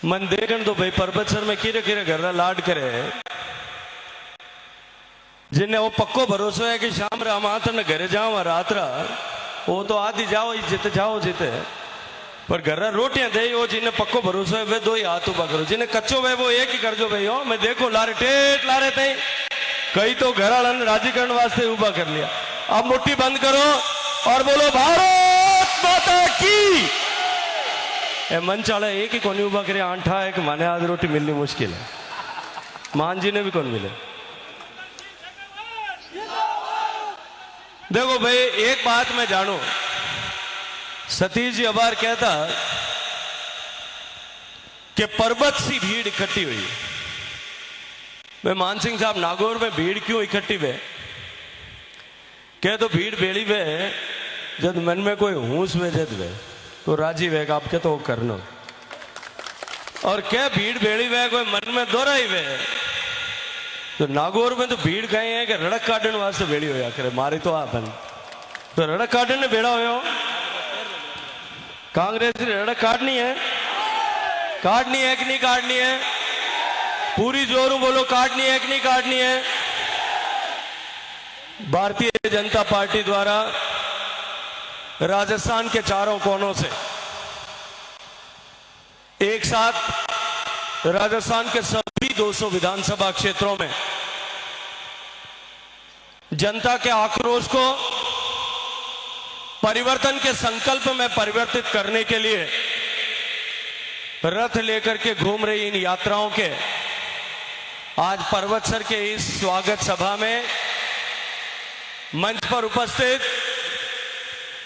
मन देखन तो भाई पर्वत सर में किरे किरे घर लाड करे जिन्हें वो पक्को भरोसा है कि शाम राम आत न घरे जाओ रात वो तो आदि जाओ जिते जाओ जिते पर घर रोटियां दे वो जिन्हें पक्को भरोसा है वे दो ही हाथ उबा करो जिन्हें कच्चो वे वो एक ही कर जो भाई हो मैं देखो लारे टेट लारे थे कई तो घर वालन राजी करने वास्ते उबा कर लिया। अब मुट्ठी बंद करो और बोलो भारत माता की। ए मन चाले एक ही कोनी उबा करे आंठा है कि माने आज रोटी मिलनी मुश्किल है मान जी ने भी कौन मिले। देखो भाई एक बात मैं जानू सतीश जी अबार कहता कि पर्वत सी भीड़ इकट्ठी हुई। मैं मान सिंह साहब नागौर में भीड़ क्यों इकट्ठी हुए कह तो भीड़ बेड़ी वे जब मन में कोई हूस वे जद वे तो राजी वे आपके तो करना और क्या भीड़ बेड़ी वे कोई मन में दोहराई वे तो नागौर में तो भीड़ कहीं है कि रड़क काटने वास्ते बेड़ी होया करे मारी तो आपन तो रड़क काटने ने बेड़ा हो कांग्रेस की रड़क काटनी है कि नहीं काटनी है पूरी जोरों बोलो काटनी है कि नहीं काटनी है। भारतीय जनता पार्टी द्वारा राजस्थान के चारों कोनों से एक साथ राजस्थान के सभी 200 विधानसभा क्षेत्रों में जनता के आक्रोश को परिवर्तन के संकल्प में परिवर्तित करने के लिए रथ लेकर के घूम रही इन यात्राओं के आज पर्वत सर के इस स्वागत सभा में मंच पर उपस्थित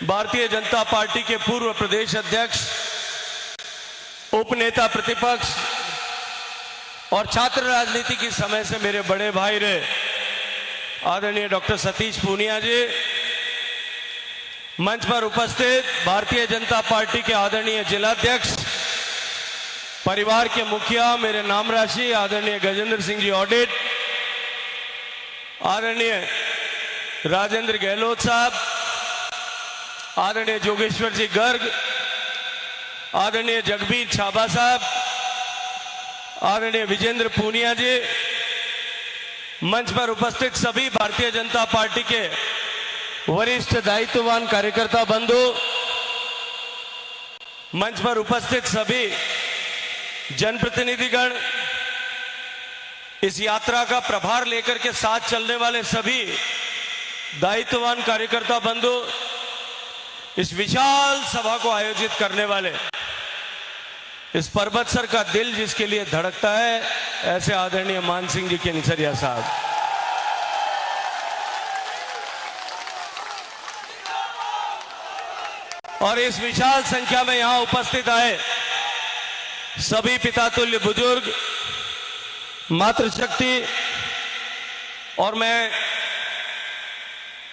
भारतीय जनता पार्टी के पूर्व प्रदेश अध्यक्ष उपनेता प्रतिपक्ष और छात्र राजनीति की समय से मेरे बड़े भाई रहे आदरणीय डॉक्टर सतीश पूनिया जी मंच पर उपस्थित भारतीय जनता पार्टी के आदरणीय जिलाध्यक्ष परिवार के मुखिया मेरे नाम राशि आदरणीय गजेंद्र सिंह जी ऑडिट आदरणीय राजेंद्र गहलोत साहब आदरणीय जोगेश्वर जी गर्ग आदरणीय जगबीर छाबा साहब आदरणीय विजेंद्र पूनिया जी मंच पर उपस्थित सभी भारतीय जनता पार्टी के वरिष्ठ दायित्ववान कार्यकर्ता बंधु मंच पर उपस्थित सभी जनप्रतिनिधिगण इस यात्रा का प्रभार लेकर के साथ चलने वाले सभी दायित्ववान कार्यकर्ता बंधु इस विशाल सभा को आयोजित करने वाले इस पर्वत सर का दिल जिसके लिए धड़कता है ऐसे आदरणीय मान सिंह जी के निसरिया साहब और इस विशाल संख्या में यहां उपस्थित आए सभी पितातुल्य बुजुर्ग मातृशक्ति और मैं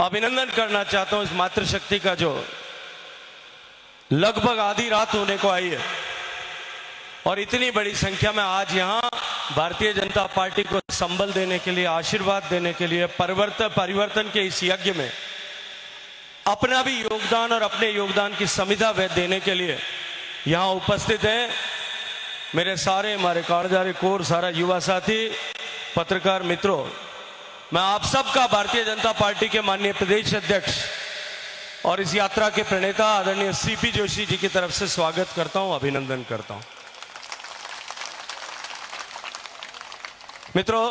अभिनंदन करना चाहता हूं इस मातृशक्ति का जो लगभग आधी रात होने को आई है और इतनी बड़ी संख्या में आज यहां भारतीय जनता पार्टी को संबल देने के लिए आशीर्वाद देने के लिए परिवर्तन के इस यज्ञ में अपना भी योगदान और अपने योगदान की समिधा देने के लिए यहां उपस्थित हैं मेरे सारे हमारे कारणजारी कोर सारा युवा साथी पत्रकार मित्रों मैं आप सबका भारतीय जनता पार्टी के माननीय प्रदेश अध्यक्ष और इस यात्रा के प्रणेता आदरणीय सीपी जोशी जी की तरफ से स्वागत करता हूं अभिनंदन करता हूं। मित्रों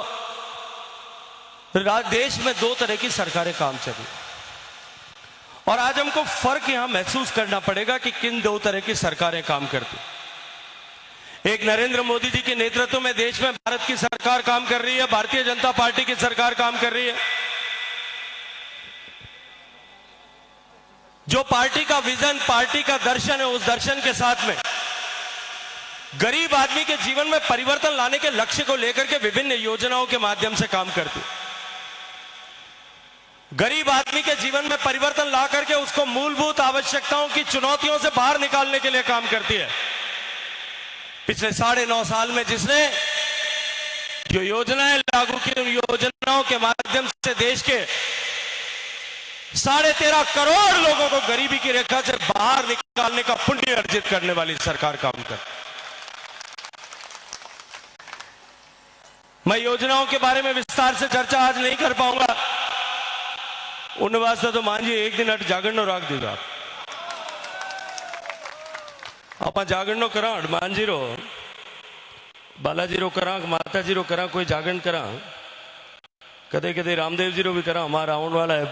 देश में दो तरह की सरकारें काम चल रही और आज हमको फर्क यहां महसूस करना पड़ेगा कि किन दो तरह की सरकारें काम करती। एक नरेंद्र मोदी जी के नेतृत्व में देश में भारत की सरकार काम कर रही है भारतीय जनता पार्टी की सरकार काम कर रही है जो पार्टी का विजन पार्टी का दर्शन है उस दर्शन के साथ में गरीब आदमी के जीवन में परिवर्तन लाने के लक्ष्य को लेकर के विभिन्न योजनाओं के माध्यम से काम करती गरीब आदमी के जीवन में परिवर्तन ला करके उसको मूलभूत आवश्यकताओं की चुनौतियों से बाहर निकालने के लिए काम करती है। पिछले 9.5 साल में जिसने जो योजनाएं लागू की उन योजनाओं के माध्यम से देश के 13.5 करोड़ लोगों को गरीबी की रेखा से बाहर निकालने का पुण्य अर्जित करने वाली सरकार काम कर मैं योजनाओं के बारे में विस्तार से चर्चा आज नहीं कर पाऊंगा। उन वास्ते तो मान जी एक दिन अट जागरण राख दीगा आप जागरण करा हनुमान जी रो बालाजी रो करा माता जी रो करा कोई जागरण करा कदे कदे रामदेव जी रो भी करा हमारा आने वाला है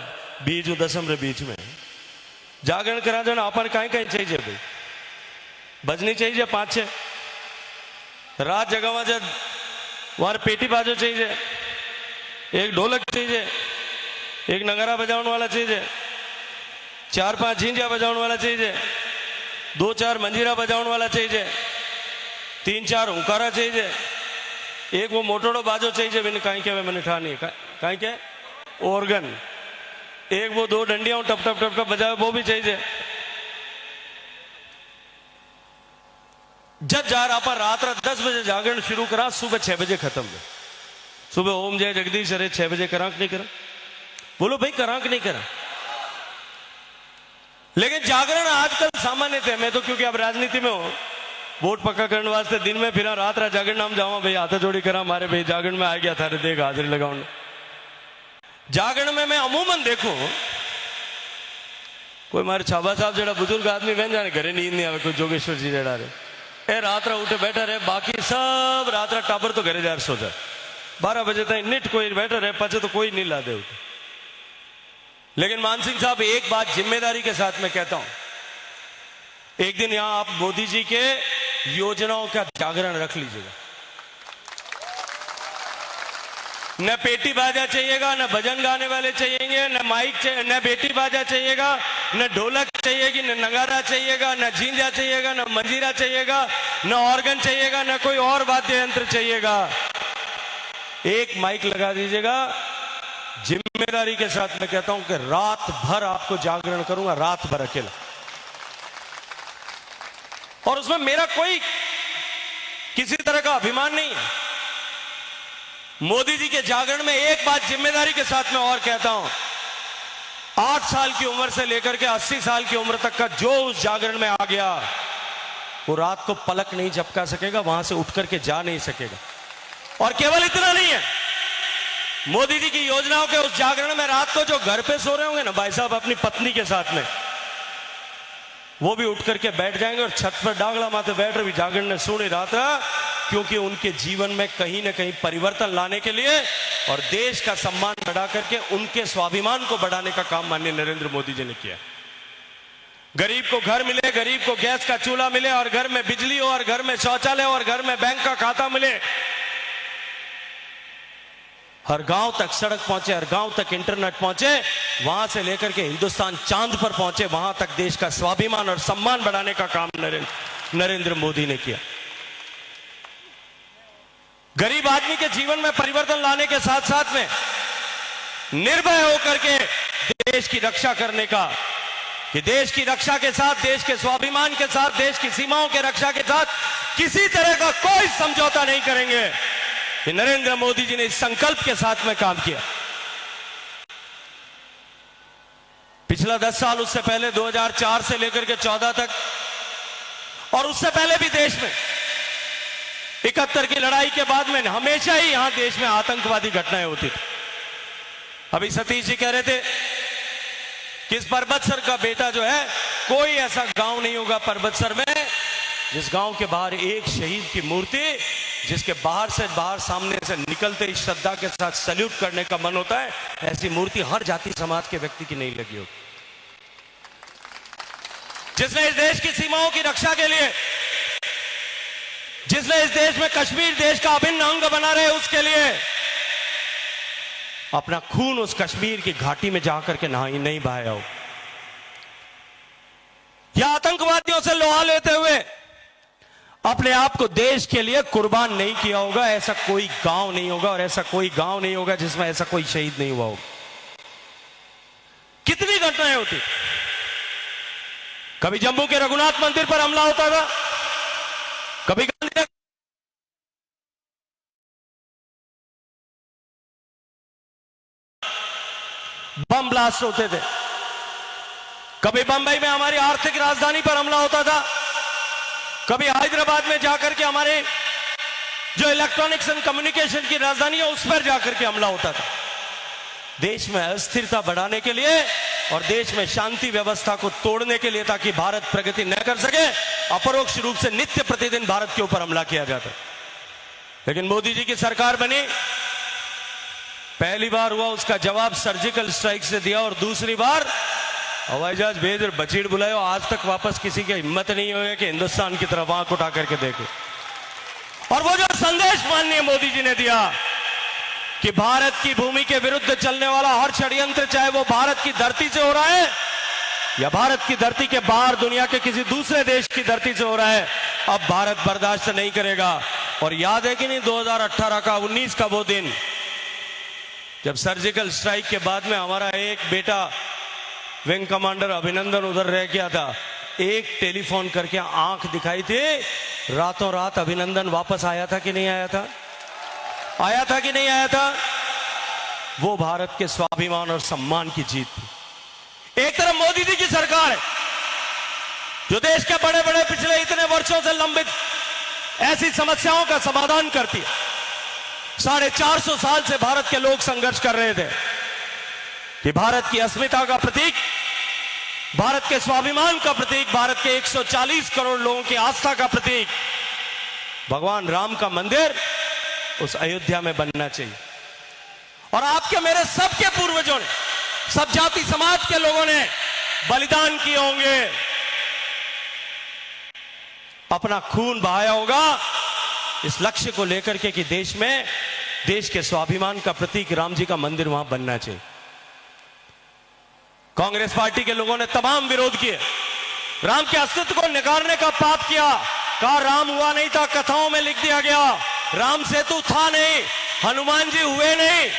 बीज दसम रे बीच में जागरण करा जो ना अपन कहीं कहीं चाहिए भाई भजनी चाहिए 5-6 रात जगह जब वहां पेटी बाजो चाहिए एक ढोलक चाहिए एक नगारा बजाने वाला चाहिए 4-5 झिंझिया बजाने वाला चाहिए 2-4 मंजीरा बजाने वाला चाहिए 3-4 हुंकारा चाहिए एक वो मोटोड़ो बाजो चाहिए मैंने कहीं क्या मैंने ठानी कहीं क्या ऑर्गन एक वो 2 डंडियां टप टप टप टप बजावे वो भी चाहिए। जब जा रहा पर रात 10 बजे जागरण शुरू करा सुबह 6 बजे खत्म है। सुबह ओम जय जगदीश अरे 6 बजे करा कि नहीं करा बोलो भाई करा कि नहीं करा। लेकिन जागरण आजकल सामान्य थे मैं तो क्योंकि अब राजनीति में हूं वोट पक्का करने वास्ते दिन में फिर रात जागरण नाम जाऊं भाई हाथ जोड़ी करा मारे भाई जागरण में आ गया था देख हाजिरी लगाऊ जागरण में मैं अमूमन देखूं कोई मारे छाबा साहब जरा बुजुर्ग आदमी बहन जाने घरे नींद नहीं आवे कोई जोगेश्वर जी जरा रे ए रात उठे बैठा रहे बाकी सब रात टाबर तो घरे जा सो जाए 12 बजे तक निट कोई बैठा रहे पचे तो कोई नहीं ला दे। लेकिन मान सिंह साहब एक बात जिम्मेदारी के साथ मैं कहता हूं एक दिन यहां आप मोदी जी के योजनाओं का जागरण रख लीजिएगा। न पेटी बाजा चाहिएगा न भजन गाने वाले चाहिएंगे न माइक न बेटी बाजा चाहिएगा न ढोलक चाहिएगी न नगारा चाहिएगा न झींझा चाहिएगा न मंजीरा चाहिएगा न ऑर्गन चाहिएगा न कोई और वाद्य यंत्र चाहिएगा। एक माइक लगा दीजिएगा। जिम्मेदारी के साथ मैं कहता हूं कि रात भर आपको जागरण करूंगा रात भर अकेला और उसमें मेरा कोई किसी तरह का अभिमान नहीं है। मोदी जी के जागरण में एक बात जिम्मेदारी के साथ मैं और कहता हूं 8 साल की उम्र से लेकर के 80 साल की उम्र तक का जो उस जागरण में आ गया वो रात को पलक नहीं झपका सकेगा वहां से उठ करके जा नहीं सकेगा। और केवल इतना नहीं है मोदी जी की योजनाओं के उस जागरण में रात को जो घर पे सो रहे होंगे ना भाई साहब अपनी पत्नी के साथ में वो भी उठ करके बैठ जाएंगे और छत पर डागला माथे बैठ रहे भी जागरण ने सुनी रात क्योंकि उनके जीवन में कहीं ना कहीं परिवर्तन लाने के लिए और देश का सम्मान बढ़ा करके उनके स्वाभिमान को बढ़ाने का काम माननीय नरेंद्र मोदी जी ने किया। गरीब को घर मिले गरीब को गैस का चूल्हा मिले और घर में बिजली हो और घर में शौचालय और घर में बैंक का खाता मिले हर गांव तक सड़क पहुंचे हर गांव तक इंटरनेट पहुंचे वहां से लेकर के हिंदुस्तान चांद पर पहुंचे वहां तक देश का स्वाभिमान और सम्मान बढ़ाने का काम नरेंद्र मोदी ने किया। गरीब आदमी के जीवन में परिवर्तन लाने के साथ साथ में निर्भय होकर के देश की रक्षा करने का कि देश की रक्षा के साथ देश के स्वाभिमान के साथ देश की सीमाओं के रक्षा के साथ किसी तरह का कोई समझौता नहीं करेंगे। ये नरेंद्र मोदी जी ने इस संकल्प के साथ में काम किया। पिछला 10 साल उससे पहले 2004 से लेकर के 14 तक और उससे पहले भी देश में 71 की लड़ाई के बाद में हमेशा ही यहां देश में आतंकवादी घटनाएं होती थी। अभी सतीश जी कह रहे थे कि इस पर्वतसर का बेटा जो है कोई ऐसा गांव नहीं होगा पर्वतसर में जिस गांव के बाहर एक शहीद की मूर्ति जिसके बाहर सामने से निकलते ही श्रद्धा के साथ सैल्यूट करने का मन होता है ऐसी मूर्ति हर जाति समाज के व्यक्ति की नहीं लगी होगी। जिसने इस देश की सीमाओं की रक्षा के लिए जिसने इस देश में कश्मीर देश का अभिन्न अंग बना रहे उसके लिए अपना खून उस कश्मीर की घाटी में जाकर के नहीं बहाया हो या आतंकवादियों से लोहा लेते हुए अपने आप को देश के लिए कुर्बान नहीं किया होगा। ऐसा कोई गांव नहीं होगा और ऐसा कोई गांव नहीं होगा जिसमें ऐसा कोई शहीद नहीं हुआ होगा। कितनी घटनाएं होती कभी जम्मू के रघुनाथ मंदिर पर हमला होता था कभी बम ब्लास्ट होते थे कभी बंबई में हमारी आर्थिक राजधानी पर हमला होता था कभी हैदराबाद में जाकर के हमारे जो इलेक्ट्रॉनिक्स एंड कम्युनिकेशन की राजधानी है उस पर जाकर के हमला होता था। देश में अस्थिरता बढ़ाने के लिए और देश में शांति व्यवस्था को तोड़ने के लिए, ताकि भारत प्रगति न कर सके, अपरोक्ष रूप से नित्य प्रतिदिन भारत के ऊपर हमला किया जाता। लेकिन मोदी जी की सरकार बनी, पहली बार हुआ उसका जवाब सर्जिकल स्ट्राइक से दिया, और दूसरी बार हवाई जहाज भेज और बचीड़ बुलाए। आज तक वापस किसी की हिम्मत नहीं हुई कि हिंदुस्तान की तरफ आंख उठा करके देखे। और वो जो संदेश माननीय मोदी जी ने दिया कि भारत की भूमि के विरुद्ध चलने वाला हर षड्यंत्र, चाहे वो भारत की धरती से हो रहा है या भारत की धरती के बाहर दुनिया के किसी दूसरे देश की धरती से हो रहा है, अब भारत बर्दाश्त नहीं करेगा। और याद है कि नहीं 2018 का 19 का वो दिन जब सर्जिकल स्ट्राइक के बाद में हमारा एक बेटा विंग कमांडर अभिनंदन उधर रह गया था, एक टेलीफोन करके आंख दिखाई थी, रातों रात अभिनंदन वापस आया था कि नहीं आया था? आया था कि नहीं आया था? वो भारत के स्वाभिमान और सम्मान की जीत थी। एक तरफ मोदी जी की सरकार है जो देश के बड़े बड़े पिछले इतने वर्षों से लंबित ऐसी समस्याओं का समाधान करती है। 450 साल से भारत के लोग संघर्ष कर रहे थे कि भारत की अस्मिता का प्रतीक, भारत के स्वाभिमान का प्रतीक, भारत के 140 करोड़ लोगों की आस्था का प्रतीक भगवान राम का मंदिर उस अयोध्या में बनना चाहिए। और आपके मेरे सबके पूर्वजों ने, सब जाति समाज के लोगों ने बलिदान किए होंगे, अपना खून बहाया होगा इस लक्ष्य को लेकर के कि देश में, देश के स्वाभिमान का प्रतीक राम जी का मंदिर वहां बनना चाहिए। कांग्रेस पार्टी के लोगों ने तमाम विरोध किए, राम के अस्तित्व को नकारने का पाप किया, कहा राम हुआ नहीं था, कथाओं में लिख दिया गया, राम सेतु था नहीं, हनुमान जी हुए नहीं।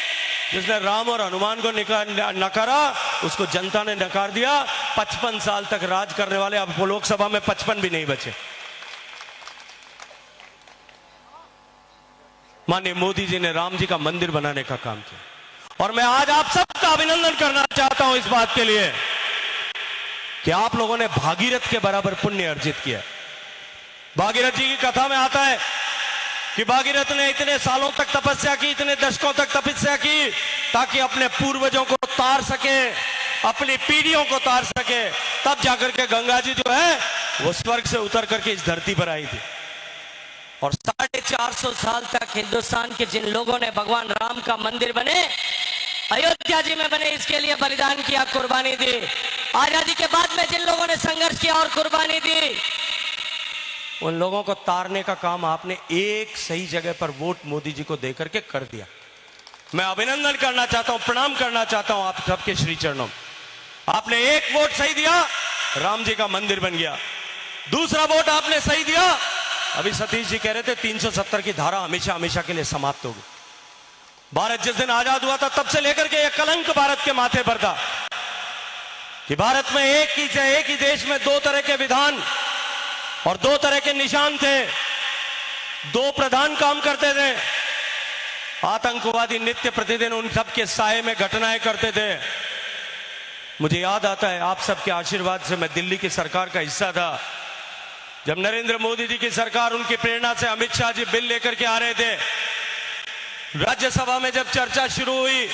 जिसने राम और हनुमान को नकारा उसको जनता ने नकार दिया। 55 साल तक राज करने वाले अब वो लोकसभा में 55 भी नहीं बचे। माननीय मोदी जी ने राम जी का मंदिर बनाने का काम किया, और मैं आज आप सबका अभिनंदन करना चाहता हूं इस बात के लिए कि आप लोगों ने भागीरथ के बराबर पुण्य अर्जित किया। भागीरथ जी की कथा में आता है कि भागीरथ ने इतने सालों तक तपस्या की, इतने दशकों तक तपस्या की, ताकि अपने पूर्वजों को तार सके, अपनी पीढ़ियों को तार सके। तब जाकर के गंगा जी जो है वो स्वर्ग से उतर करके इस धरती पर आई थी। और 450 साल तक हिंदुस्तान के जिन लोगों ने भगवान राम का मंदिर बने, अयोध्या जी में बने, इसके लिए बलिदान किया, कुर्बानी दी। आजादी के बाद में जिन लोगों ने संघर्ष किया और कुर्बानी दी, उन लोगों को तारने का काम आपने एक सही जगह पर वोट मोदी जी को देकर के कर दिया। मैं अभिनंदन करना चाहता हूं, प्रणाम करना चाहता हूं आप सबके श्री चरणों में। आपने एक वोट सही दिया, राम जी का मंदिर बन गया। दूसरा वोट आपने सही दिया, अभी सतीश जी कह रहे थे 370 की धारा हमेशा हमेशा के लिए समाप्त होगी। भारत जिस दिन आजाद हुआ था तब से लेकर के यह कलंक भारत के माथे पर था कि भारत में एक ही देश में दो तरह के विधान और दो तरह के निशान थे, दो प्रधान काम करते थे। आतंकवादी नित्य प्रतिदिन उन सब के साए में घटनाएं करते थे। मुझे याद आता है आप सबके आशीर्वाद से मैं दिल्ली की सरकार का हिस्सा था। जब नरेंद्र मोदी जी की सरकार, उनकी प्रेरणा से अमित शाह जी बिल लेकर के आ रहे थे, राज्यसभा में जब चर्चा शुरू हुई,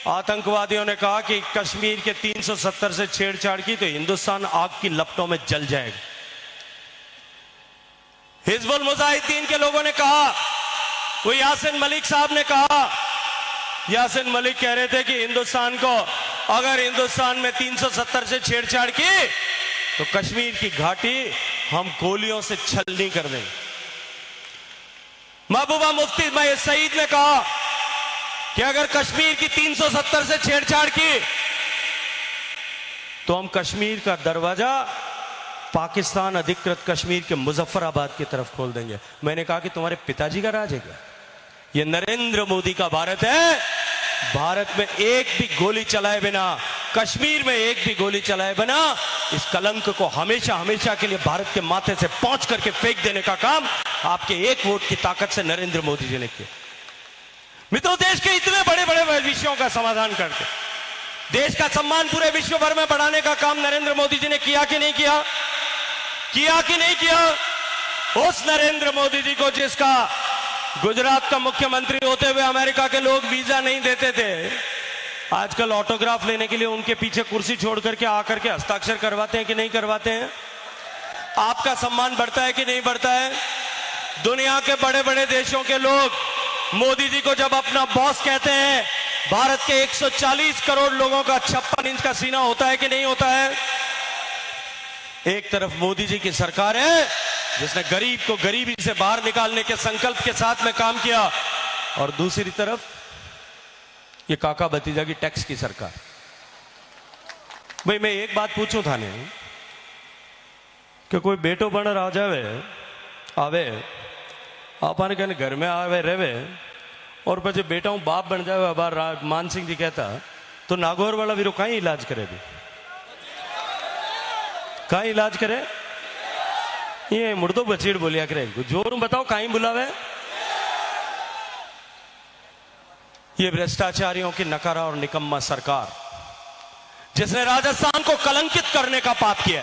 आतंकवादियों ने कहा कि कश्मीर के 370 से छेड़छाड़ की तो हिंदुस्तान आग की लपटों में जल जाएगा। हिजबुल मुजाहिदीन के लोगों ने कहा, वो यासिन मलिक साहब ने कहा, यासिन मलिक कह रहे थे कि हिंदुस्तान को, अगर हिंदुस्तान में 370 से छेड़छाड़ की तो कश्मीर की घाटी हम गोलियों से छलनी कर देंगे। महबूबा मुफ्ती सईद ने कहा कि अगर कश्मीर की 370 से छेड़छाड़ की तो हम कश्मीर का दरवाजा पाकिस्तान अधिकृत कश्मीर के मुजफ्फराबाद की तरफ खोल देंगे। मैंने कहा कि तुम्हारे पिताजी का राज है क्या? ये नरेंद्र मोदी का भारत है। भारत में एक भी गोली चलाए बिना, कश्मीर में एक भी गोली चलाए बिना इस कलंक को हमेशा हमेशा के लिए भारत के माथे से पहुंच करके फेंक देने का काम आपके एक वोट की ताकत से नरेंद्र मोदी जी ने किया। मित्रों, देश के इतने बड़े बड़े विषयों का समाधान करके देश का सम्मान पूरे विश्व भर में बढ़ाने का काम नरेंद्र मोदी जी ने किया कि नहीं किया? किया कि नहीं किया? उस नरेंद्र मोदी जी को जिसका गुजरात का मुख्यमंत्री होते हुए अमेरिका के लोग वीजा नहीं देते थे, आजकल ऑटोग्राफ लेने के लिए उनके पीछे कुर्सी छोड़ करके आकर के हस्ताक्षर करवाते हैं कि नहीं करवाते हैं? आपका सम्मान बढ़ता है कि नहीं बढ़ता है? दुनिया के बड़े बड़े देशों के लोग मोदी जी को जब अपना बॉस कहते हैं, भारत के 140 करोड़ लोगों का 56 इंच का सीना होता है कि नहीं होता है? एक तरफ मोदी जी की सरकार है जिसने गरीब को गरीबी से बाहर निकालने के संकल्प के साथ में काम किया, और दूसरी तरफ ये काका भतीजा की टैक्स की सरकार। भाई मैं एक बात पूछूं थाने कि कोई बेटो बन आ जावे आवे अपन कहने घर में आवे रहे और પછી बेटा हूं बाप बन जावे, बार मान सिंह जी कहता तो नागौर वाला वीरो कहीं इलाज करे भी, कहीं इलाज करे? ये मुर्दो बचीड़ बोलिया करे, जोर बताओ कहीं बुलावे? ये भ्रष्टाचारियों की नकारा और निकम्मा सरकार जिसने राजस्थान को कलंकित करने का पाप किया,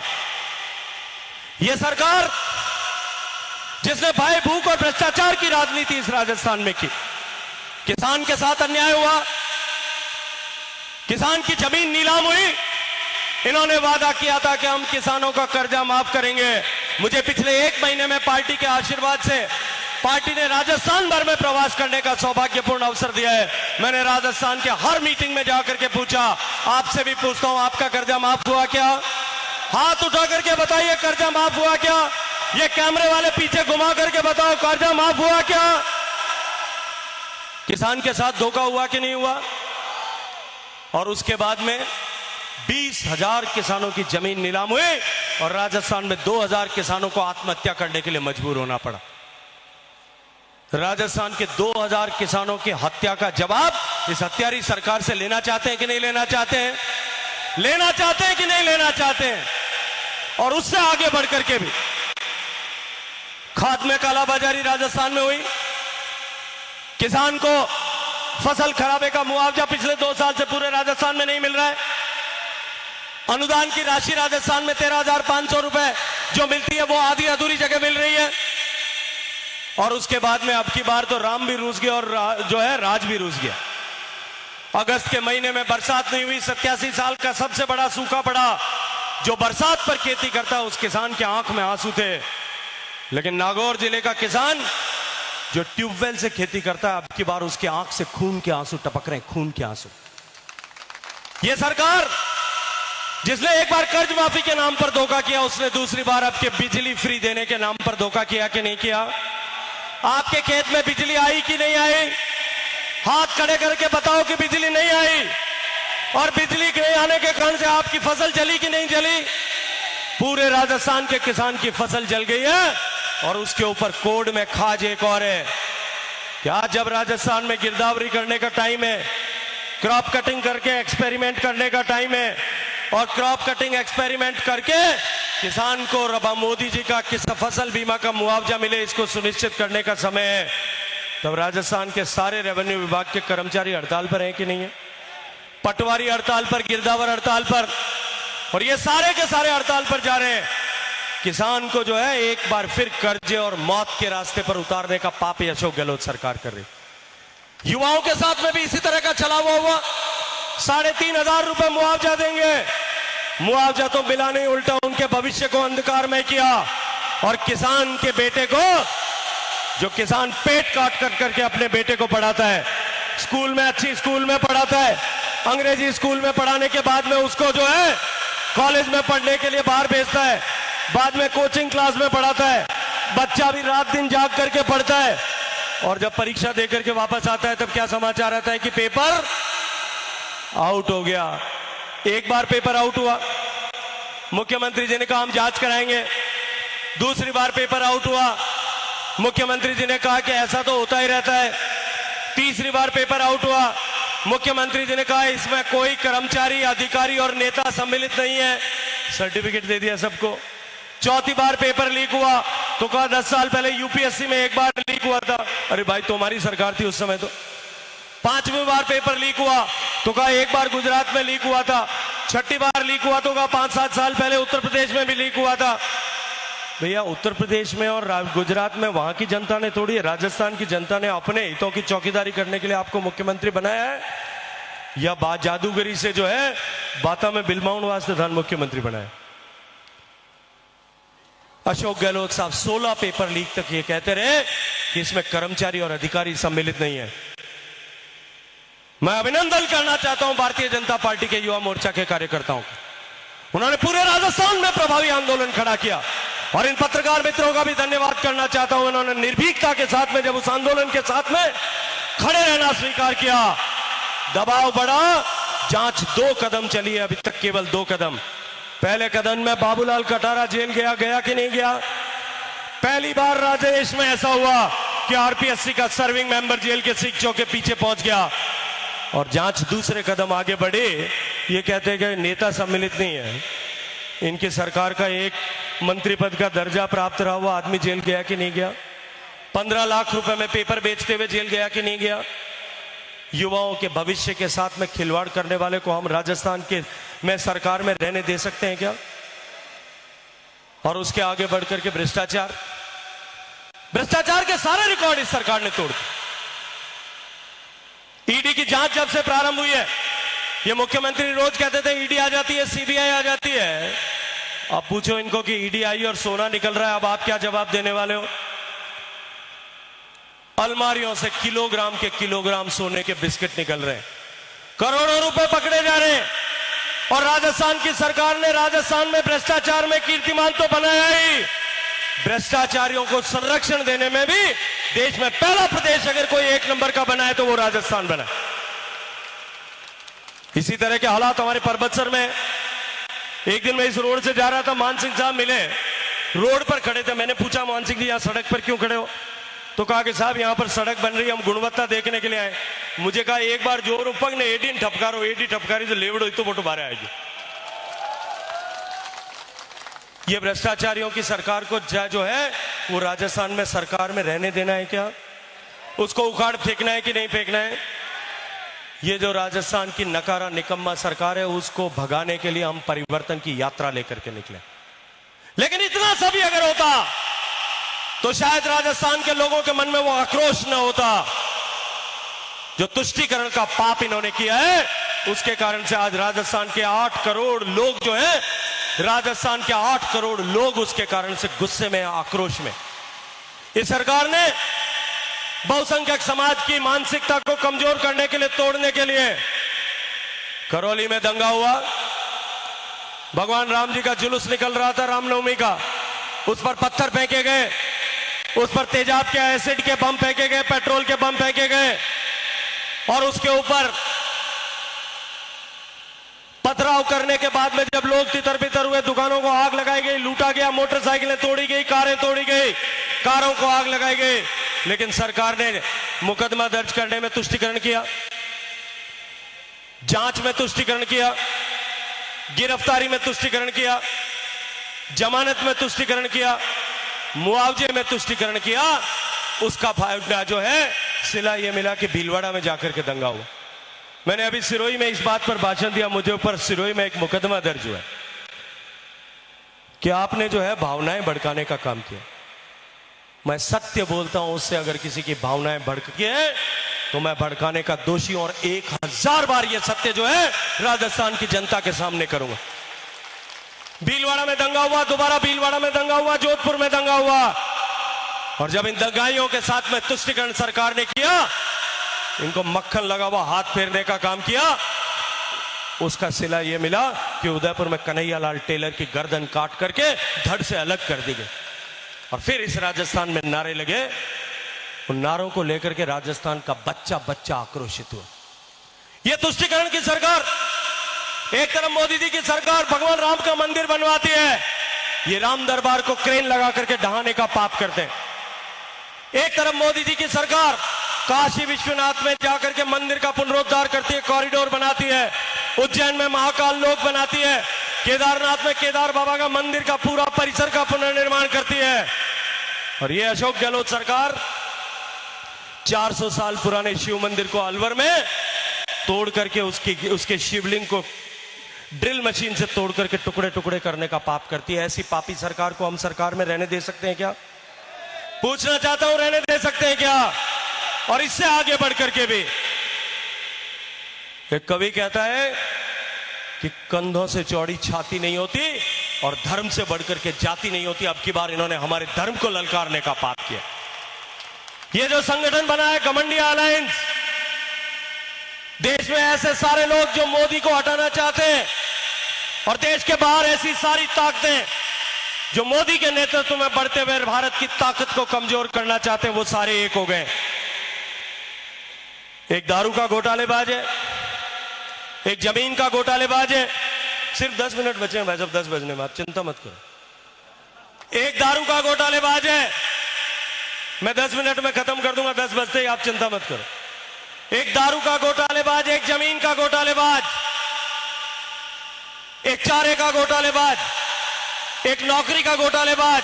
ये सरकार जिसने भय भूख और भ्रष्टाचार की राजनीति इस राजस्थान में की, किसान के साथ अन्याय हुआ, किसान की जमीन नीलाम हुई, इन्होंने वादा किया था कि हम किसानों का कर्जा माफ करेंगे। मुझे पिछले 1 महीने में पार्टी के आशीर्वाद से पार्टी ने राजस्थान भर में प्रवास करने का सौभाग्यपूर्ण अवसर दिया है। मैंने राजस्थान के हर मीटिंग में जाकर के पूछा, आपसे भी पूछता हूं, आपका कर्जा माफ हुआ क्या? हाथ उठा करके बताइए, कर्जा माफ हुआ क्या? ये कैमरे वाले पीछे घुमा करके बताओ, कर्जा माफ हुआ क्या? किसान के साथ धोखा हुआ कि नहीं हुआ? और उसके बाद में 20,000 किसानों की जमीन नीलाम हुई और राजस्थान में 2,000 किसानों को आत्महत्या करने के लिए मजबूर होना पड़ा। राजस्थान के 2,000 किसानों की हत्या का जवाब इस हत्यारी सरकार से लेना चाहते हैं कि नहीं लेना चाहते हैं? लेना चाहते हैं कि नहीं लेना चाहते हैं? और उससे आगे बढ़कर के भी खाद में कालाबाजारी राजस्थान में हुई, किसान को फसल खराबे का मुआवजा पिछले 2 साल से पूरे राजस्थान में नहीं मिल रहा है। अनुदान की राशि राजस्थान में 13,500 रुपए जो मिलती है वो आधी अधूरी जगह मिल रही है। और उसके बाद में अब की बार तो राम भी रूस गया और जो है राज भी रूस गया। अगस्त के महीने में बरसात नहीं हुई, 87 साल का सबसे बड़ा सूखा पड़ा। जो बरसात पर खेती करता उस किसान के आंख में आंसू थे, लेकिन नागौर जिले का किसान जो ट्यूबवेल से खेती करता है, अब की बार उसके आंख से खून के आंसू टपक रहे हैं, खून के आंसू। यह सरकार जिसने एक बार कर्ज माफी के नाम पर धोखा किया, उसने दूसरी बार अब के बिजली फ्री देने के नाम पर धोखा किया कि नहीं किया? आपके खेत में बिजली आई कि नहीं आई? हाथ खड़े करके बताओ कि बिजली नहीं आई। और बिजली के नहीं आने के कारण से आपकी फसल जली कि नहीं जली? पूरे राजस्थान के किसान की फसल जल गई है। और उसके ऊपर कोड में खाज एक और है कि आज जब राजस्थान में गिरदावरी करने का टाइम है, क्रॉप कटिंग करके एक्सपेरिमेंट करने का टाइम है, और क्रॉप कटिंग एक्सपेरिमेंट करके किसान को रबा मोदी जी का किस फसल बीमा का मुआवजा मिले, इसको सुनिश्चित करने का समय है। तब राजस्थान के सारे रेवेन्यू विभाग के कर्मचारी हड़ताल पर हैं कि नहीं है? पटवारी हड़ताल पर, गिरदावर हड़ताल पर, और ये सारे के सारे हड़ताल पर जा रहे हैं। किसान को जो है एक बार फिर कर्जे और मौत के रास्ते पर उतारने का पाप अशोक गहलोत सरकार कर रही। युवाओं के साथ में भी इसी तरह का चला हुआ 3,500 रुपए मुआवजा देंगे। मुआवजा तो मिला नहीं, उल्टा उनके भविष्य को अंधकार में किया। और किसान के बेटे को, जो किसान पेट काट कर करके अपने बेटे को पढ़ाता है, स्कूल में अच्छी स्कूल में पढ़ाता है, अंग्रेजी स्कूल में पढ़ाने के बाद में उसको जो है कॉलेज में पढ़ने के लिए बाहर भेजता है, बाद में कोचिंग क्लास में पढ़ाता है, बच्चा भी रात दिन जाग करके पढ़ता है, और जब परीक्षा देकर के वापस आता है तब क्या समाचार आता है कि पेपर आउट हो गया। एक बार पेपर आउट हुआ, मुख्यमंत्री जी ने कहा हम जांच कराएंगे। दूसरी बार पेपर आउट हुआ, मुख्यमंत्री जी ने कहा कि ऐसा तो होता ही रहता है। तीसरी बार पेपर आउट हुआ, मुख्यमंत्री जी ने कहा इसमें कोई कर्मचारी, अधिकारी और नेता सम्मिलित नहीं है, सर्टिफिकेट दे दिया सबको। चौथी बार पेपर लीक हुआ तो कहा 10 साल पहले यूपीएससी में एक बार लीक हुआ था। अरे भाई तुम्हारी सरकार थी उस समय तो। पांचवी बार पेपर लीक हुआ तो कहा एक बार गुजरात में लीक हुआ था। छठी बार लीक हुआ तो कहा 5-7 साल पहले उत्तर प्रदेश में भी लीक हुआ था। भैया उत्तर प्रदेश में और गुजरात में वहां की जनता ने तोड़ी है, राजस्थान की जनता ने अपने हितों की चौकीदारी करने के लिए आपको मुख्यमंत्री बनाया है, या बात जादूगरी से जो है बाता में बिलमाउन वास्ते धन मुख्यमंत्री बनाया। अशोक गहलोत साहब 16 पेपर लीक तक ये कहते रहे कि इसमें कर्मचारी और अधिकारी सम्मिलित नहीं है। मैं अभिनंदन करना चाहता हूं भारतीय जनता पार्टी के युवा मोर्चा के कार्यकर्ताओं को, उन्होंने पूरे राजस्थान में प्रभावी आंदोलन खड़ा किया। और इन पत्रकार मित्रों का भी धन्यवाद करना चाहता हूं, उन्होंने निर्भीकता के साथ में जब उस आंदोलन के साथ में खड़े रहना स्वीकार किया। दबाव बढ़ा, जांच 2 कदम चली है, अभी तक केवल 2 कदम। पहले कदम में बाबूलाल कटारा जेल गया कि नहीं गया? पहली बार राजेश में ऐसा हुआ कि आरपीएससी का सर्विंग मेंबर जेल के शिक्षकों के पीछे पहुंच गया। और जांच दूसरे कदम आगे बढ़े, ये कहते गए नेता सम्मिलित नहीं है। इनकी सरकार का एक मंत्री पद का दर्जा प्राप्त रहा हुआ आदमी जेल गया कि नहीं गया? 15 लाख रुपए में पेपर बेचते हुए जेल गया कि नहीं गया? युवाओं के भविष्य के साथ में खिलवाड़ करने वाले को हम राजस्थान के में सरकार में रहने दे सकते हैं क्या? और उसके आगे बढ़कर के भ्रष्टाचार के सारे रिकॉर्ड इस सरकार ने तोड़ दिए। ईडी की जांच जब से प्रारंभ हुई है, ये मुख्यमंत्री रोज कहते थे ईडी आ जाती है, सीबीआई आ जाती है। अब पूछो इनको कि ईडी आई और सोना निकल रहा है, अब आप क्या जवाब देने वाले हो? अलमारियों से किलोग्राम के किलोग्राम सोने के बिस्किट निकल रहे हैं, करोड़ों रुपए पकड़े जा रहे हैं। और राजस्थान की सरकार ने राजस्थान में भ्रष्टाचार में कीर्तिमान तो बनाया ही, भ्रष्टाचारियों को संरक्षण देने में भी देश में पहला प्रदेश अगर कोई 1 नंबर का बना है तो वो राजस्थान बना। इसी तरह के हालात हमारे परबतसर में। एक दिन मैं इस रोड से जा रहा था, मान सिंह साहब मिले, रोड पर खड़े थे। मैंने पूछा, मान सिंह जी यहाँ सड़क पर क्यों खड़े हो? तो कहा कि साहब यहाँ पर सड़क बन रही है, हम गुणवत्ता देखने के लिए आए। मुझे कहा एक बार जोर उपंग ने एडी ठपकारो, एडी ठपकारी से लेवड़ो तो फोटो बाहर आएगी। ये भ्रष्टाचारियों की सरकार को जो है वो राजस्थान में सरकार में रहने देना है क्या? उसको उखाड़ फेंकना है कि नहीं फेंकना है? ये जो राजस्थान की नकारा निकम्मा सरकार है, उसको भगाने के लिए हम परिवर्तन की यात्रा लेकर के निकले। लेकिन इतना सभी अगर होता तो शायद राजस्थान के लोगों के मन में वो आक्रोश न होता। जो तुष्टीकरण का पाप इन्होंने किया है, उसके कारण से आज राजस्थान के 8 करोड़ लोग जो हैं, राजस्थान के 8 करोड़ लोग उसके कारण से गुस्से में, आक्रोश में। इस सरकार ने बहुसंख्यक समाज की मानसिकता को कमजोर करने के लिए, तोड़ने के लिए, करौली में दंगा हुआ, भगवान राम जी का जुलूस निकल रहा था रामनवमी का, उस पर पत्थर फेंके गए, उस पर तेजाब के, एसिड के बम फेंके गए, पेट्रोल के बम फेंके गए, और उसके ऊपर पथराव करने के बाद में जब लोग तितर बितर हुए, दुकानों को आग लगाई गई, लूटा गया, मोटरसाइकिलें तोड़ी गई, कारें तोड़ी गई, कारों को आग लगाई गई। लेकिन सरकार ने मुकदमा दर्ज करने में तुष्टीकरण किया, जांच में तुष्टीकरण किया, गिरफ्तारी में तुष्टीकरण किया, जमानत में तुष्टीकरण किया, मुआवजे में तुष्टीकरण किया। उसका फायदा जो है सिला ये मिला कि भीलवाड़ा में जाकर के दंगा हुआ। मैंने अभी सिरोही में इस बात पर भाषण दिया, मुझे ऊपर सिरोही में एक मुकदमा दर्ज हुआ कि आपने जो है भावनाएं भड़काने का काम किया। मैं सत्य बोलता हूं, उससे अगर किसी की भावनाएं भड़की है तो मैं भड़काने का दोषी हूं, और 1000 बार ये सत्य जो है राजस्थान की जनता के सामने करूंगा। भीलवाड़ा में दंगा हुआ, दोबारा भीलवाड़ा में दंगा हुआ, जोधपुर में दंगा हुआ, और जब इन दंगाइयों के साथ में तुष्टीकरण सरकार ने किया, इनको मक्खन लगा हुआ हाथ फेरने का काम किया, उसका सिला ये मिला कि उदयपुर में कन्हैयालाल टेलर की गर्दन काट करके धड़ से अलग कर दी गई। और फिर इस राजस्थान में नारे लगे, उन नारों को लेकर के राजस्थान का बच्चा बच्चा आक्रोशित हुआ। यह तुष्टीकरण की सरकार, एक तरफ मोदी जी की सरकार भगवान राम का मंदिर बनवाती है, ये राम दरबार को क्रेन लगा करके ढहाने का पाप करते हैं। एक तरफ मोदी जी की सरकार काशी विश्वनाथ में जाकर के मंदिर का पुनरुद्धार करती है, कॉरिडोर बनाती है, उज्जैन में महाकाल लोक बनाती है, केदारनाथ में केदार बाबा का मंदिर का पूरा परिसर का पुनर्निर्माण करती है। और ये अशोक गहलोत सरकार 400 साल पुराने शिव मंदिर को अलवर में तोड़ करके उसके शिवलिंग को ड्रिल मशीन से तोड़ करके टुकड़े टुकड़े करने का पाप करती है। ऐसी पापी सरकार को हम सरकार में रहने दे सकते हैं क्या? पूछना चाहता हूं, रहने दे सकते हैं क्या? और इससे आगे बढ़ करके भी एक कवि कहता है कि कंधों से चौड़ी छाती नहीं होती और धर्म से बढ़कर के जाति नहीं होती। अब की बार इन्होंने हमारे धर्म को ललकारने का पाप किया। ये जो संगठन बना है घमंडिया अलायंस, देश में ऐसे सारे लोग जो मोदी को हटाना चाहते हैं और देश के बाहर ऐसी सारी ताकतें जो मोदी के नेतृत्व में बढ़ते हुए भारत की ताकत को कमजोर करना चाहते हैं, वो सारे एक हो गए। एक दारू का घोटालेबाज है, एक जमीन का घोटालेबाज है। सिर्फ 10 मिनट बचे हैं भाई साहब, 10 बजने में, आप चिंता मत करो। एक दारू का घोटालेबाज है, मैं 10 मिनट में खत्म कर दूंगा, 10 बजते ही, आप चिंता मत करो। एक दारू का घोटालेबाज, एक जमीन का घोटालेबाज, एक चारे का घोटालेबाज, एक नौकरी का घोटालेबाज।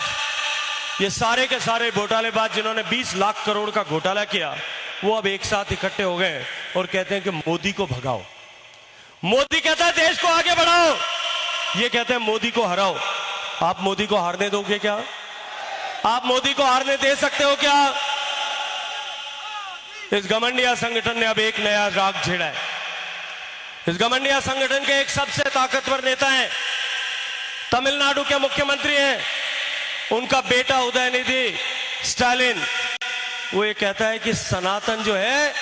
ये सारे के सारे घोटालेबाज जिन्होंने 20 लाख करोड़ का घोटाला किया, वो अब एक साथ इकट्ठे हो गए और कहते हैं कि मोदी को भगाओ। मोदी कहता है देश को आगे बढ़ाओ, ये कहते हैं मोदी को हराओ। आप मोदी को हारने दोगे क्या? आप मोदी को हारने दे सकते हो क्या? इस घमंडिया संगठन ने अब एक नया राग छेड़ा है। इस घमंडिया संगठन के एक सबसे ताकतवर नेता हैं, तमिलनाडु के मुख्यमंत्री हैं, उनका बेटा उदयनिधि स्टालिन। वो ये कहता है कि सनातन जो है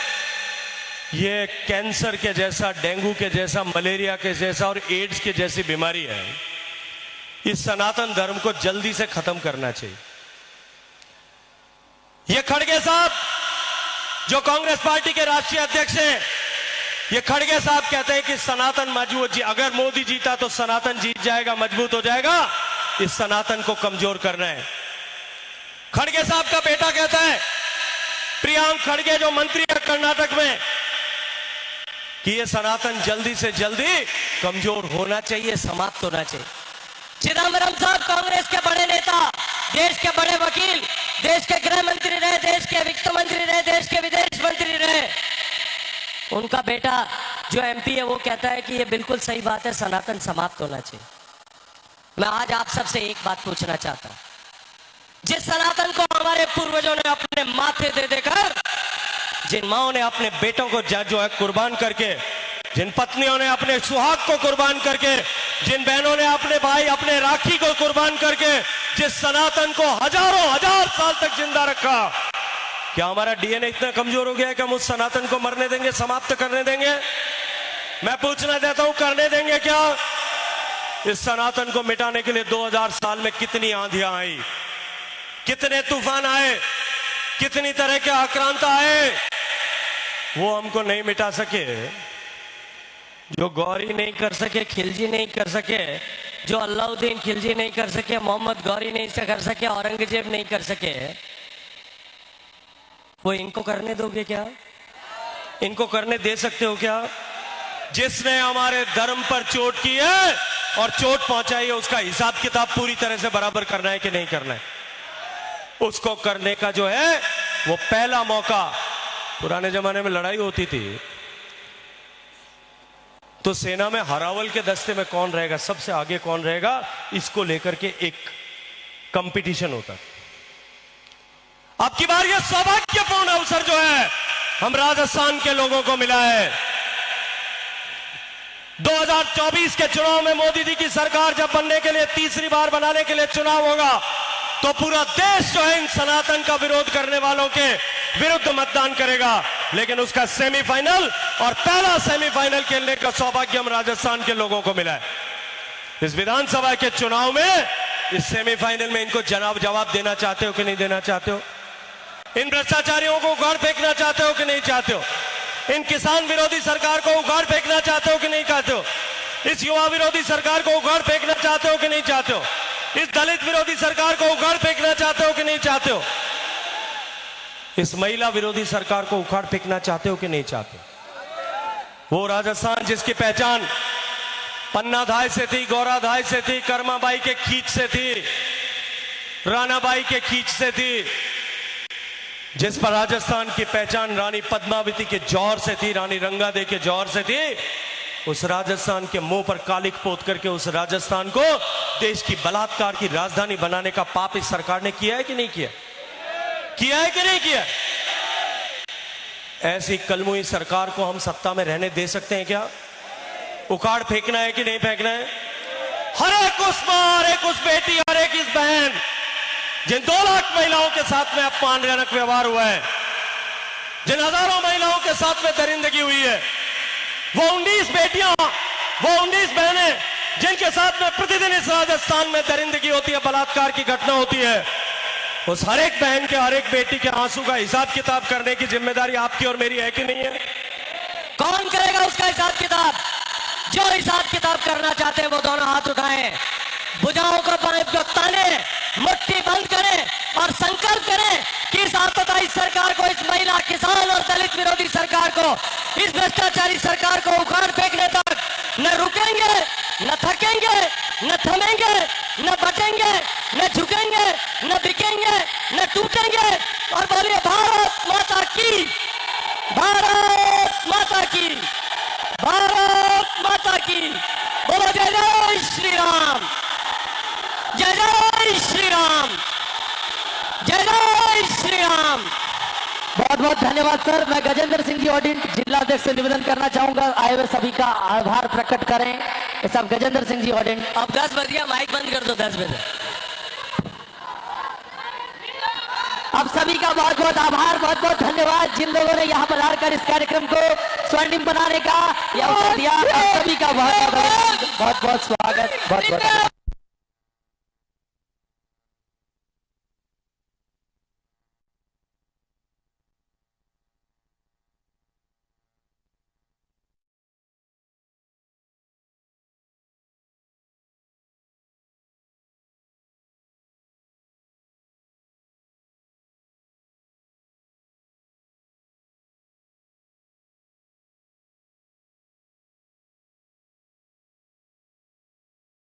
ये कैंसर के जैसा, डेंगू के जैसा, मलेरिया के जैसा और एड्स के जैसी बीमारी है। इस सनातन धर्म को जल्दी से खत्म करना चाहिए। ये खड़गे साहब जो कांग्रेस पार्टी के राष्ट्रीय अध्यक्ष हैं, ये खड़गे साहब कहते हैं कि सनातन मजबूत जी, अगर मोदी जीता तो सनातन जीत जाएगा, मजबूत हो जाएगा। इस सनातन को कमजोर करना है। खड़गे साहब का बेटा कहता है, प्रियांक खड़गे जो मंत्री है कर्नाटक में, कि ये सनातन जल्दी से जल्दी कमजोर होना चाहिए, समाप्त होना चाहिए। चिदम्बरम साहब कांग्रेस के बड़े नेता, देश के बड़े वकील, देश के गृह मंत्री रहे, देश के वित्त मंत्री रहे, देश के विदेश मंत्री रहे, उनका बेटा जो एमपी है वो कहता है कि ये बिल्कुल सही बात है, सनातन समाप्त होना चाहिए। मैं आज आप सबसे एक बात पूछना चाहता हूं, जिस सनातन को हमारे पूर्वजों ने अपने माथे दे देकर, जिन माओं ने अपने बेटों को जो है कुर्बान करके, जिन पत्नियों ने अपने सुहाग को कुर्बान करके, जिन बहनों ने अपने भाई, अपने राखी को कुर्बान करके जिस सनातन को हजारों हजार साल तक जिंदा रखा, क्या हमारा डीएनए इतना कमजोर हो गया है कि हम उस सनातन को मरने देंगे, समाप्त करने देंगे? मैं पूछना चाहता हूं, करने देंगे क्या? इस सनातन को मिटाने के लिए 2000 साल में कितनी आंधियां आई, कितने तूफान आए, कितनी तरह के आक्रांत आए, वो हमको नहीं मिटा सके। जो गौरी नहीं कर सके, खिलजी नहीं कर सके, जो अलाउद्दीन खिलजी नहीं कर सके, मोहम्मद गौरी नहीं कर सके, औरंगजेब नहीं कर सके, वो इनको करने दोगे क्या? इनको करने दे सकते हो क्या? जिसने हमारे धर्म पर चोट की है और चोट पहुंचाई है, उसका हिसाब किताब पूरी तरह से बराबर करना है कि नहीं करना है? उसको करने का जो है वो पहला मौका, पुराने जमाने में लड़ाई होती थी तो सेना में हरावल के दस्ते में कौन रहेगा, सबसे आगे कौन रहेगा, इसको लेकर के एक कंपटीशन होता। अब की बार ये सौभाग्यपूर्ण अवसर जो है हम राजस्थान के लोगों को मिला है। 2024 के चुनाव में मोदी जी की सरकार जब बनने के लिए, तीसरी बार बनाने के लिए चुनाव होगा, तो पूरा देश जो है इन सनातन का विरोध करने वालों के विरुद्ध मतदान करेगा। लेकिन उसका सेमीफाइनल और पहला सेमीफाइनल खेलने का सौभाग्य हम राजस्थान के लोगों को मिला है। इस विधानसभा के चुनाव में, इस सेमीफाइनल में इनको जवाब देना चाहते हो कि नहीं देना चाहते हो? इन भ्रष्टाचारियों को उखाड़ फेंकना चाहते हो कि नहीं चाहते हो? इन किसान विरोधी सरकार को उखाड़ फेंकना चाहते हो कि नहीं चाहते हो? इस युवा विरोधी सरकार को उखाड़ फेंकना चाहते हो कि नहीं चाहते हो? इस दलित विरोधी सरकार को उखाड़ फेंकना चाहते हो कि नहीं चाहते हो? इस महिला विरोधी सरकार को उखाड़ फेंकना चाहते हो कि नहीं चाहते? वो राजस्थान जिसकी पहचान पन्नाधाय से थी, गौराधाय से थी, कर्माबाई के खींच से थी, रानाबाई के खींच से थी, जिस पर राजस्थान की पहचान रानी पद्मावती के जौहर से थी, रानी रंगादे के जौहर से थी, उस राजस्थान के मुंह पर कालिक पोत करके उस राजस्थान को देश की बलात्कार की राजधानी बनाने का पाप इस सरकार ने किया है कि नहीं किया? किया है कि नहीं किया? ऐसी कलमुई सरकार को हम सत्ता में रहने दे सकते हैं क्या? उखाड़ फेंकना है कि नहीं फेंकना है? हर एक उस मां, हर एक उस बेटी, हर एक इस बहन जिन 2 लाख महिलाओं के साथ में अपमानजनक व्यवहार हुआ है, जिन हजारों महिलाओं के साथ में दरिंदगी हुई है, वो 19 बेटियां, वो 19 बहनें जिनके साथ में प्रतिदिन इस राजस्थान में दरिंदगी होती है, बलात्कार की घटना होती है, उस हर एक बहन के, हर एक बेटी के आंसू का हिसाब किताब करने की जिम्मेदारी आपकी और मेरी है कि नहीं है? कौन करेगा उसका हिसाब किताब? जो हिसाब किताब करना चाहते हैं वो दोनों हाथ उठाएं, भुजाओं को ताने, मुट्ठी बंद करें और संकल्प करें कि इस आपदाई सरकार को, इस महिला, किसान और दलित विरोधी सरकार को, इस भ्रष्टाचारी सरकार को उखाड़ फेंकने तक न रुकेंगे, न थकेंगे, न थमेंगे, न बटेंगे, न झुकेंगे, न बिकेंगे, न टूटेंगे। और बोलिए भारत माता की, भारत माता की, भारत माता की। बोलो जय जय श्री राम, जय जय श्री राम, जय जय श्री राम। बहुत बहुत धन्यवाद सर। मैं गजेंद्र सिंह जी ऑडिट जिला अध्यक्ष से निवेदन करना चाहूंगा, आए हुए सभी का आभार प्रकट करें। सब गजेंद्र सिंह जी ऑडिट। अब 10 बज गया, माइक बंद कर दो 10 बजे। अब सभी का बहुत बहुत आभार, बहुत बहुत धन्यवाद जिन लोगों ने यहाँ पर आकर इस कार्यक्रम को स्वर्णिम बनाने का यह अवसर दिया। आप सभी का बहुत बहुत स्वागत, बहुत बहुत